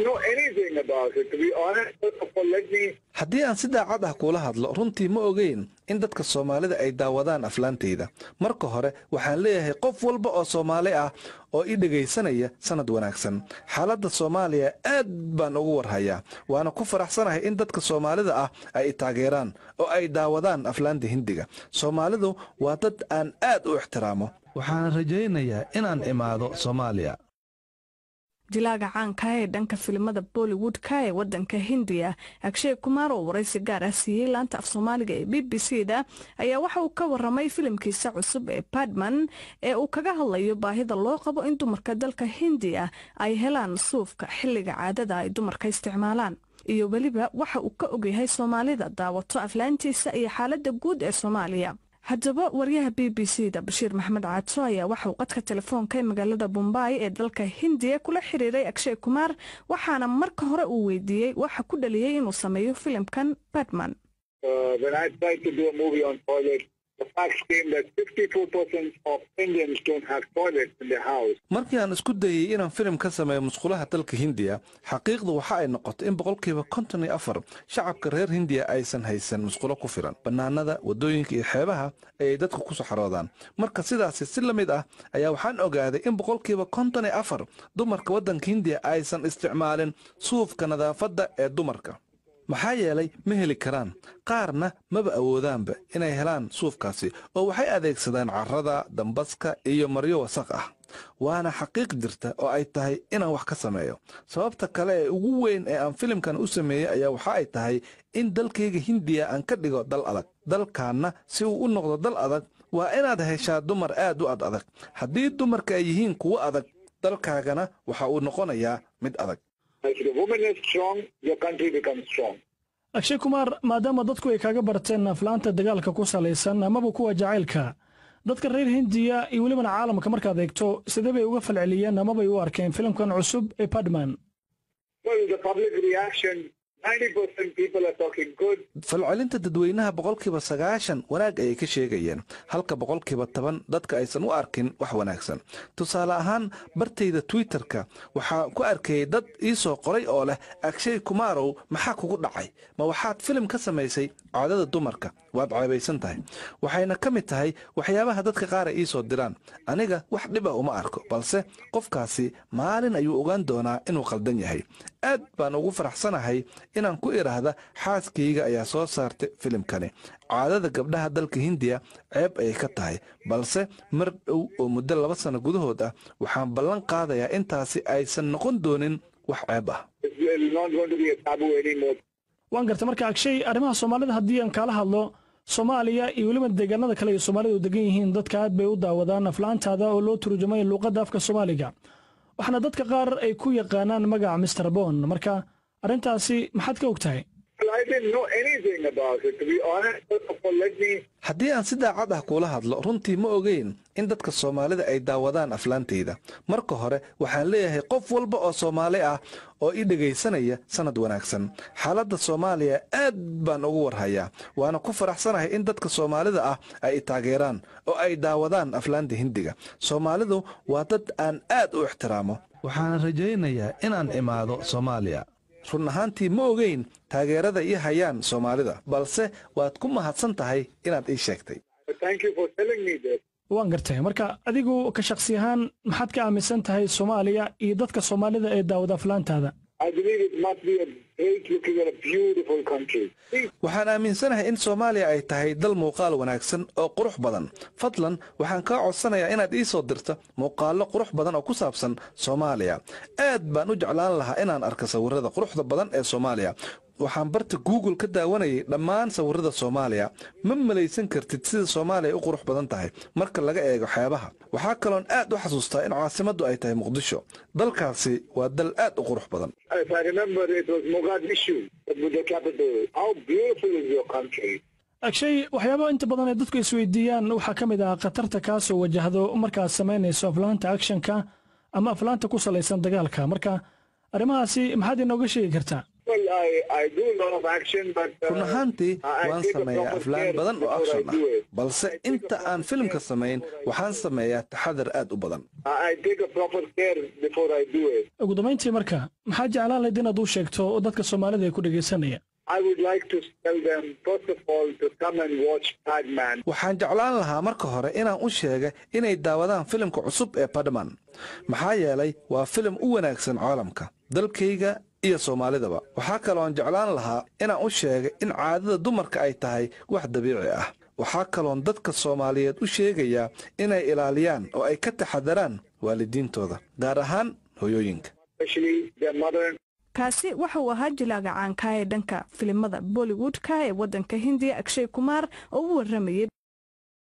know anything about it. To be honest, let me. haddii aan si daacad ah kula hadlo runtii ma ogeyn in dadka Soomaalida ay daawadaan aflaantayda. marka hore waxaan leeyahay qof walba oo Soomaali ah oo i dhageysanaya sanad wanaagsan. xaaladda Soomaaliya aad baan ugu warhayaa waana ku faraxsanahay in dadka Soomaalida ah ay taageeraan oo ay daawadaan aflaanta Hindiga. Soomaalidu waa dad aan aad u ixtiraamo waxaan rajaynayaa inaan imaado Soomaaliya. jilaaga caanka ee dhanka filimada Bollywood-ka ee wadanka Hindiya Akshay Kumar oo waraysi gaar ah siiyay laanta af Soomaaliga ee BBC-da ayaa waxa uu ka waramay filimkiisa cusub ee Padman ee uu kaga hadlayo baahida loo qabo in dumarka dalka Hindiya ay helaan suufka xilliga caadada ay dumarka isticmaalaan iyo waliba waxa uu ka ogyahay Soomaalida daawato aflaantiisa iyo xaaladda guud ee Soomaaliya. haddaba wariyaha BBC-da Bashiir Maxamed Caato ayaa waxa uu qadka telefoonka ee magaalada Bombay ee dalka Hindiya kula xiriiray Akshay Kumar waxaana marka hore uu weydiiyay waxa ku dhaliyay inuu sameeyo filimkan Padman. When I tried to do a movie on toilets, the fact came that 54% of Indians don't have toilets in their house. markii aan isku dayay inaan filim ka sameeyo musqulaha dalka Hindiya xaqiiqdu waxa ay noqotay in 54% shacabka reer Hindiya aysan haysan musqulo ku filan banaanada wadooyinka iyo xeebaha ay dadku ku soo xaroodaan. marka sidaas si la mid ah ayaa waxaan ogaaday in 54% dumarka wadanka Hindiya aysan isticmaalin suufka nadaafadda ee dumarka. maxaa yeelay ma heli karaan qaarna maba awoodaanba inay helaan suufkaasi oo waxay adeegsadaan carrada dambaska iyo maryo wasaq ah. waana xaqiiq jirta oo ay tahay inaan wax ka sameeyo. sababta kale ee ugu weyn ee aan filimkan u sameeyay ayaa waxa ay tahay in dalkayga Hindiya aan ka dhigo dal adag. dalkaana si uu u noqdo dal adag waa inaad heshaa dumar aad u adag. haddii dumarka ay yihiin kuwa adag dalkaagana waxa uu noqonayaa mid adag. If the woman is strong, your country becomes strong. Akshay Kumar maadaama dadku ay kaga barteen aflaanta dagaalka ku salaysan amaba kuwa jacaylka dadka reer Hindiya iyo waliba caalamka markaad eegto sidee bay uga falceliyeen amaba ay u arkeen filimkan cusub ee Padman? Well, the public reaction 90% people are talking good. falcelinta dadweynaha 90% wanaag ay ka sheegayeen halka 10% dadka aysan u arkin wax wanaagsan. tusaale ahaan bartayda Twitter-ka waxa ku arkay dad ii soo qoray oo leh Akshay Kumarow maxaa kugu dhacay ma waxaad filim ka samaysay caadada dumarka waad caabaysan tahay. waxayna ka mid tahay waxyaabaha dadka qaar ay ii soo diraan. aniga wax dhib ah uma arko balse qofkaasi maalin ayuu ogaan doonaa inuu qaldan yahay. aad baan ugu faraxsanahay inaan ku iraahdo xaaskayga ayaa soo saartay filimkani. caadada gabdhaha dalka Hindiya ceeb ay ka tahay balse mar dhow oo muddo 2 sano gudahood ah waxaan ballan qaadayaa intaasi aysan noqon doonin wax ceeb ah. It's not going to be a taboo anymore. waan gartay marka Akshay arrimaha Soomaalida haddii aan kala hadlo Soomaaliya iyo waliba deegaanada kale ee Soomaalidu degan yihiin dadka aad bay u daawadaan aflaantaada oo loo turjumay luqadda afka Soomaaliga. waxna dadka qaar ay ku yaqaanaan magaca Mr. Bon marka arintaasi maxaad ka ogtahay? I didn't know anything about it. To be honest, let me. haddii aan si daacad ah kula hadlo runtii ma ogeyn in dadka Soomaalida ay daawadaan aflaantayda. marka hore waxaan leeyahay qof walba oo Soomaali ah oo i dhageysanaya sanad wanaagsan. xaaladda Soomaaliya aad baan ugu warhayaa waana ku faraxsanahay in dadka Soomaalida ah ay taageeraan oo ay daawadaan aflaanta Hindiga. Soomaalidu waa dad aan aad u ixtiraamo waxaan rajaynayaa inaan imaado Soomaaliya. run ahaantii ma ogeyn taageerada ii hayaan Soomaalida balse waad ku mahadsan tahay inaad ii sheegtay. Thank you for telling me this. waan gartay marka adigu ka shakhsi ahaan maxaad ka aaminsan tahay Soomaaliya iyo dadka Soomaalida ee daawada aflaantaada? I believe it must be a great looking and a beautiful country. waxaan aaminsanahay in Soomaaliya ay tahay dal muuqaal wanaagsan oo qurux badan. fadlan waxaan ka codsanayaa inaad ii soo dirto muuqaallo qurux badan oo ku saabsan Soomaaliya. aad baan u jeclaan lahaa inaan arko sawirrada quruxda badan ee Soomaaliya. waxaan barta Google ka daawanayay dhammaan sawirrada Soomaaliya. ma malaysan kartid sida Soomaaliya u qurux badan tahay marka laga eego xeebaha. waxaa kaloon aad u xasuustaa in caasimaddu ay tahay Muqdisho. dalkaasi waa dal aad u qurux badan. If I remember, it was Mogadishu, the capital. How beautiful is your country? Akshay waxyaabo inta badan ee dadku isweydiiyaan waxaa ka mid ah khatarta ka soo wajahdo markaad samaynayso aflaanta actionka ama aflaanta ku salaysan dagaalka marka arrimahaasi maxaad inooga sheegi kartaa? Well, I do a lot of action, but run ahaantii waan sameeyaa aflaan badan oo action ah balse inta aan filimka samayn waxaan sameeyaa taxadar aad u badan. I take a proper care before I do it. ugu dambeyntii marka maxaa jeclaan lahayd inaad u sheegto oo dadka Soomaalida ay ku dhageysanaya? I would like to tell them, first of all, to come and watch Padman. waxaan jeclaan lahaa marka hore inaan u sheega inay daawadaan filimka cusub ee Padman maxaa yeelay waa filim u wanaagsan caalamka dalkayga iyo Soomaalidaba. waxaa kaloo aan jeclaan lahaa inaan u sheega in caadada dumarka ay tahay wax dabiici ah. waxaa kaloo dadka Soomaaliyeed u sheegaya inay ilaaliyaan oo ay ka taxadaraan waalidiintooda gaar ahaan hooyooyinka. Especially their mother. kaasi waxa uu ahaa jilaaga caanka ee dhanka filimada Bollywood-ka ee waddanka Hindiya Akshay Kumar oo u waramayay